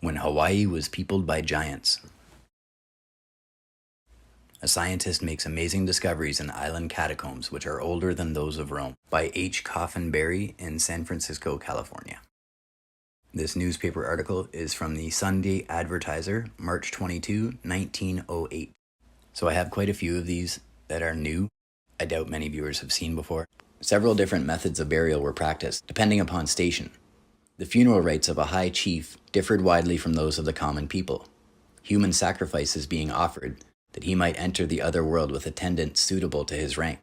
When Hawaii was peopled by giants. A scientist makes amazing discoveries in island catacombs which are older than those of Rome, by H. Coffin Berry in San Francisco, California. This newspaper article is from the Sunday Advertiser, March 22, 1908. So I have quite a few of these that are new. I doubt many viewers have seen before. Several different methods of burial were practiced, depending upon station. The funeral rites of a high chief differed widely from those of the common people, human sacrifices being offered that he might enter the other world with attendants suitable to his rank.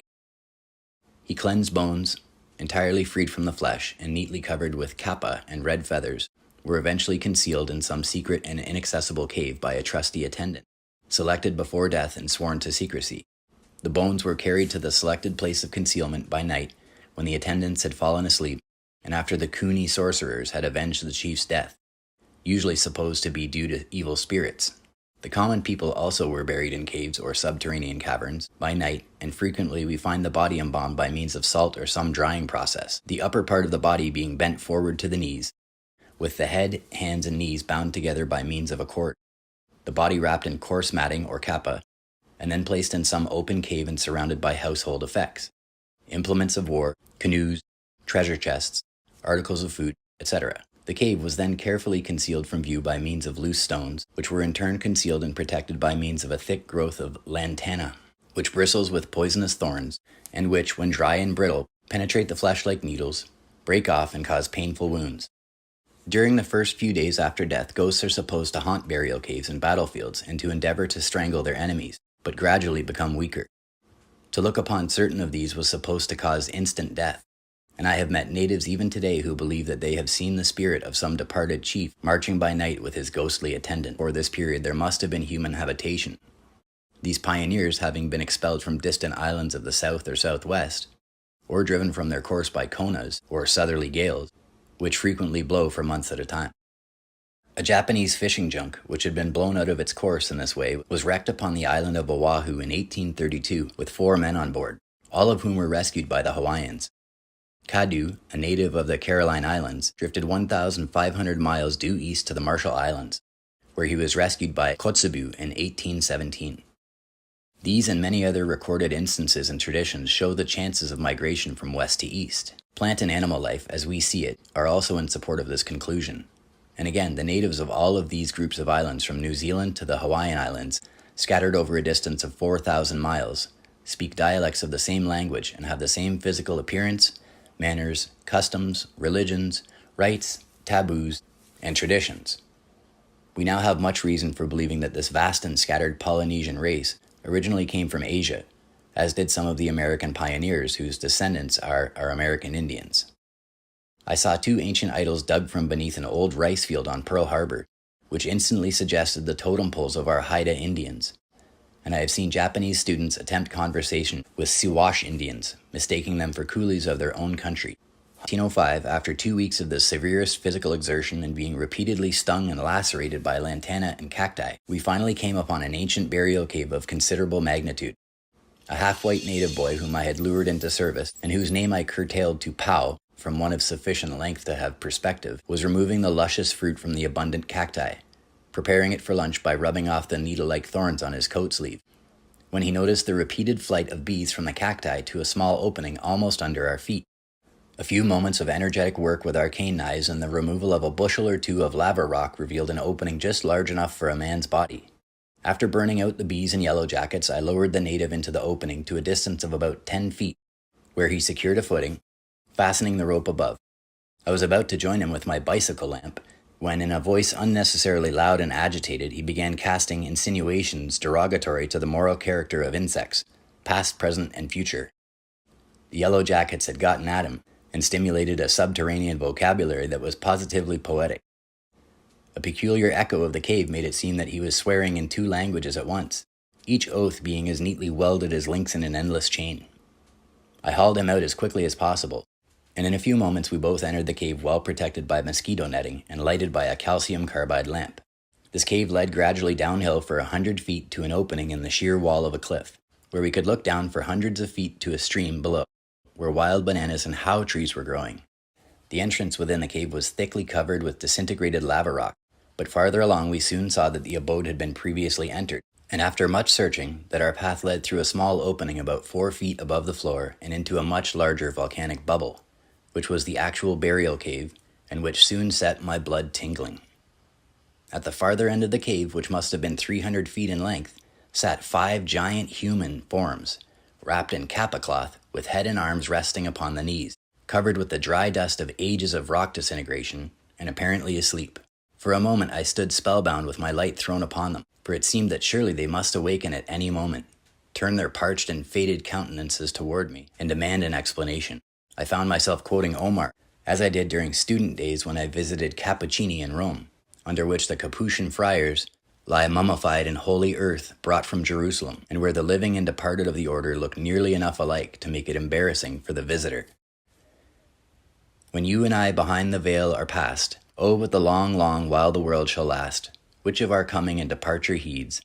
He cleansed bones, entirely freed from the flesh and neatly covered with kapa and red feathers, were eventually concealed in some secret and inaccessible cave by a trusty attendant, selected before death and sworn to secrecy. The bones were carried to the selected place of concealment by night when the attendants had fallen asleep and after the Cooney sorcerers had avenged the chief's death, usually supposed to be due to evil spirits. The common people also were buried in caves or subterranean caverns by night, and frequently we find the body embalmed by means of salt or some drying process, the upper part of the body being bent forward to the knees, with the head, hands, and knees bound together by means of a cord, the body wrapped in coarse matting or kapa, and then placed in some open cave and surrounded by household effects, implements of war, canoes, treasure chests, articles of food, etc. The cave was then carefully concealed from view by means of loose stones, which were in turn concealed and protected by means of a thick growth of lantana, which bristles with poisonous thorns, and which, when dry and brittle, penetrate the flesh like needles, break off, and cause painful wounds. During the first few days after death, ghosts are supposed to haunt burial caves and battlefields and to endeavor to strangle their enemies, but gradually become weaker. To look upon certain of these was supposed to cause instant death, and I have met natives even today who believe that they have seen the spirit of some departed chief marching by night with his ghostly attendant. For this period there must have been human habitation, these pioneers having been expelled from distant islands of the south or southwest, or driven from their course by konas, or southerly gales, which frequently blow for months at a time. A Japanese fishing junk, which had been blown out of its course in this way, was wrecked upon the island of Oahu in 1832 with 4 men on board, all of whom were rescued by the Hawaiians. Kadu, a native of the Caroline Islands, drifted 1,500 miles due east to the Marshall Islands, where he was rescued by Kotzebue in 1817. These and many other recorded instances and traditions show the chances of migration from west to east. Plant and animal life, as we see it, are also in support of this conclusion. And again, the natives of all of these groups of islands from New Zealand to the Hawaiian Islands, scattered over a distance of 4,000 miles, speak dialects of the same language and have the same physical appearance, manners, customs, religions, rites, taboos, and traditions. We now have much reason for believing that this vast and scattered Polynesian race originally came from Asia, as did some of the American pioneers whose descendants are our American Indians. I saw 2 ancient idols dug from beneath an old rice field on Pearl Harbor, which instantly suggested the totem poles of our Haida Indians. And I have seen Japanese students attempt conversation with Siwash Indians, mistaking them for coolies of their own country. In 1905, after 2 weeks of the severest physical exertion and being repeatedly stung and lacerated by lantana and cacti, we finally came upon an ancient burial cave of considerable magnitude. A half-white native boy whom I had lured into service, and whose name I curtailed to Pau, from one of sufficient length to have perspective, was removing the luscious fruit from the abundant cacti, preparing it for lunch by rubbing off the needle-like thorns on his coat sleeve, when he noticed the repeated flight of bees from the cacti to a small opening almost under our feet. A few moments of energetic work with arcane knives and the removal of a bushel or 2 of lava rock revealed an opening just large enough for a man's body. After burning out the bees and yellow jackets, I lowered the native into the opening to a distance of about 10 feet, where he secured a footing, fastening the rope above. I was about to join him with my bicycle lamp, when in a voice unnecessarily loud and agitated, he began casting insinuations derogatory to the moral character of insects, past, present, and future. The yellow jackets had gotten at him, and stimulated a subterranean vocabulary that was positively poetic. A peculiar echo of the cave made it seem that he was swearing in 2 languages at once, each oath being as neatly welded as links in an endless chain. I hauled him out as quickly as possible, and in a few moments we both entered the cave well protected by mosquito netting and lighted by a calcium carbide lamp. This cave led gradually downhill for 100 feet to an opening in the sheer wall of a cliff, where we could look down for hundreds of feet to a stream below, where wild bananas and hau trees were growing. The entrance within the cave was thickly covered with disintegrated lava rock, But farther along we soon saw that the abode had been previously entered, and after much searching, that our path led through a small opening about 4 feet above the floor and into a much larger volcanic bubble, which was the actual burial cave, and which soon set my blood tingling. At the farther end of the cave, which must have been 300 feet in length, sat 5 giant human forms, wrapped in kappa cloth, with head and arms resting upon the knees, covered with the dry dust of ages of rock disintegration, and apparently asleep. For a moment I stood spellbound with my light thrown upon them, for it seemed that surely they must awaken at any moment, turn their parched and faded countenances toward me, and demand an explanation. I found myself quoting Omar, as I did during student days when I visited Cappuccini in Rome, under which the Capuchin friars lie mummified in holy earth brought from Jerusalem, and where the living and departed of the order look nearly enough alike to make it embarrassing for the visitor. When you and I behind the veil are past, oh, but the long, long while the world shall last, which of our coming and departure heeds,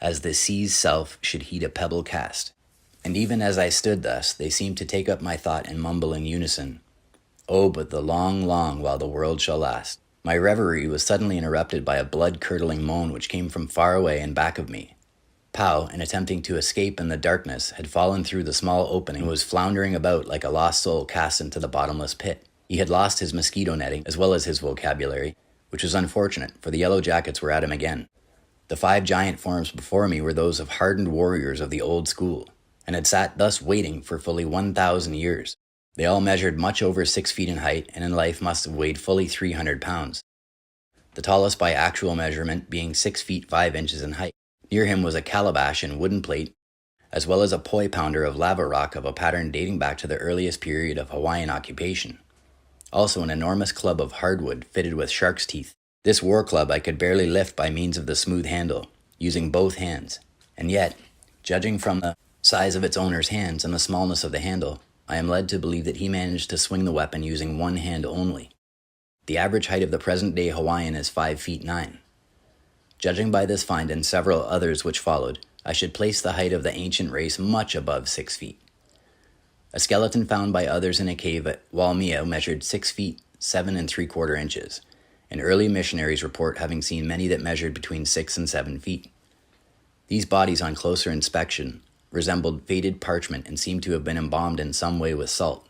as the sea's self should heed a pebble cast. And even as I stood thus, they seemed to take up my thought and mumble in unison, oh, but the long, long while the world shall last. My reverie was suddenly interrupted by a blood-curdling moan which came from far away and back of me. Pau, in attempting to escape in the darkness, had fallen through the small opening and was floundering about like a lost soul cast into the bottomless pit. He had lost his mosquito netting, as well as his vocabulary, which was unfortunate, for the yellow jackets were at him again. The 5 giant forms before me were those of hardened warriors of the old school, and had sat thus waiting for fully 1,000 years. They all measured much over 6 feet in height, and in life must have weighed fully 300 pounds. The tallest by actual measurement being 6 feet 5 inches in height. Near him was a calabash in wooden plate, as well as a poi pounder of lava rock of a pattern dating back to the earliest period of Hawaiian occupation. Also an enormous club of hardwood fitted with shark's teeth. This war club I could barely lift by means of the smooth handle, using both hands. And yet, judging from the size of its owner's hands and the smallness of the handle, I am led to believe that he managed to swing the weapon using one hand only. The average height of the present-day Hawaiian is 5 feet 9. Judging by this find and several others which followed, I should place the height of the ancient race much above 6 feet. A skeleton found by others in a cave at Waimea measured 6 feet 7 3/4 inches, and early missionaries report having seen many that measured between 6 and 7 feet. These bodies on closer inspection resembled faded parchment and seemed to have been embalmed in some way with salt.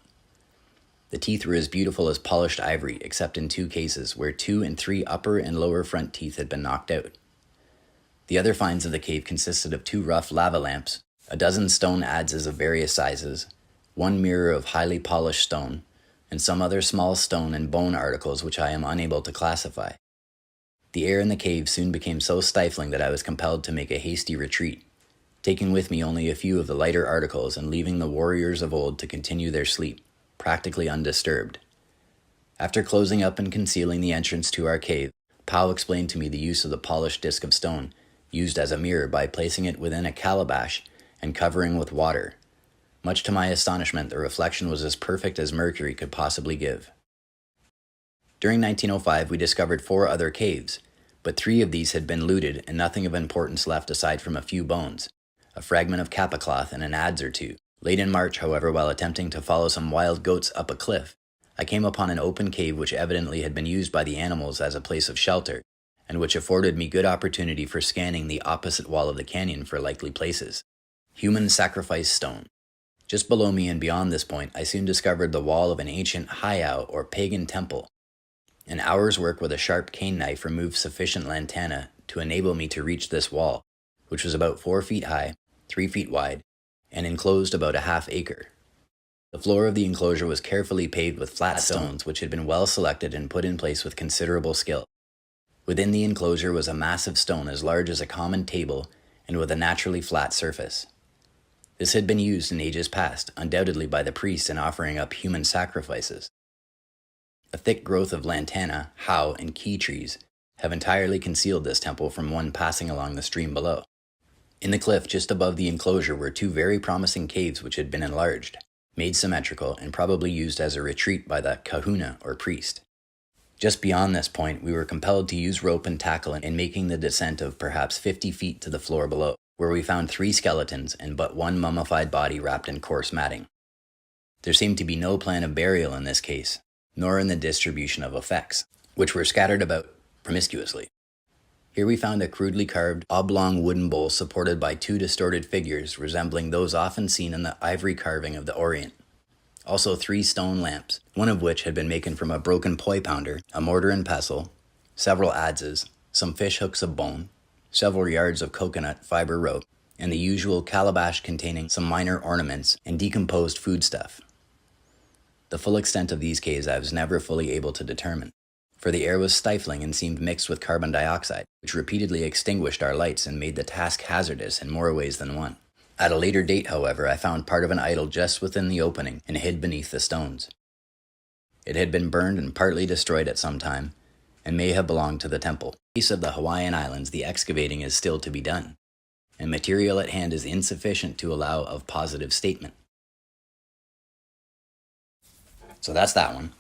The teeth were as beautiful as polished ivory, except in 2 cases, where 2 and 3 upper and lower front teeth had been knocked out. The other finds of the cave consisted of 2 rough lava lamps, a dozen stone adzes of various sizes, 1 mirror of highly polished stone, and some other small stone and bone articles which I am unable to classify. The air in the cave soon became so stifling that I was compelled to make a hasty retreat, taking with me only a few of the lighter articles and leaving the warriors of old to continue their sleep, practically undisturbed. After closing up and concealing the entrance to our cave, Pau explained to me the use of the polished disc of stone, used as a mirror by placing it within a calabash and covering with water. Much to my astonishment, the reflection was as perfect as mercury could possibly give. During 1905, we discovered 4 other caves, but 3 of these had been looted and nothing of importance left aside from a few bones, a fragment of kappa cloth, and an adze or 2. Late in March, however, while attempting to follow some wild goats up a cliff, I came upon an open cave which evidently had been used by the animals as a place of shelter, and which afforded me good opportunity for scanning the opposite wall of the canyon for likely places. Human sacrifice stone. Just below me and beyond this point, I soon discovered the wall of an ancient heiau or pagan temple. An hour's work with a sharp cane knife removed sufficient lantana to enable me to reach this wall, which was about 4 feet high, 3 feet wide, and enclosed about a half acre. The floor of the enclosure was carefully paved with flat stones which had been well selected and put in place with considerable skill. Within the enclosure was a massive stone as large as a common table and with a naturally flat surface. This had been used in ages past, undoubtedly by the priests in offering up human sacrifices. A thick growth of lantana, hau, and ki trees have entirely concealed this temple from one passing along the stream below. In the cliff just above the enclosure were 2 very promising caves which had been enlarged, made symmetrical, and probably used as a retreat by the kahuna or priest. Just beyond this point, we were compelled to use rope and tackle in making the descent of perhaps 50 feet to the floor below, where we found 3 skeletons and but 1 mummified body wrapped in coarse matting. There seemed to be no plan of burial in this case, nor in the distribution of effects, which were scattered about promiscuously. Here we found a crudely carved oblong wooden bowl supported by two distorted figures resembling those often seen in the ivory carving of the Orient. Also 3 stone lamps, one of which had been making from a broken poi pounder, a mortar and pestle, several adzes, some fish hooks of bone, several yards of coconut fiber rope, and the usual calabash containing some minor ornaments and decomposed foodstuff. The full extent of these caves I was never fully able to determine, for the air was stifling and seemed mixed with carbon dioxide, which repeatedly extinguished our lights and made the task hazardous in more ways than one. At a later date, however, I found part of an idol just within the opening and hid beneath the stones. It had been burned and partly destroyed at some time, and may have belonged to the temple. In the case of the Hawaiian Islands, the excavating is still to be done, and material at hand is insufficient to allow of positive statement. So that's that one.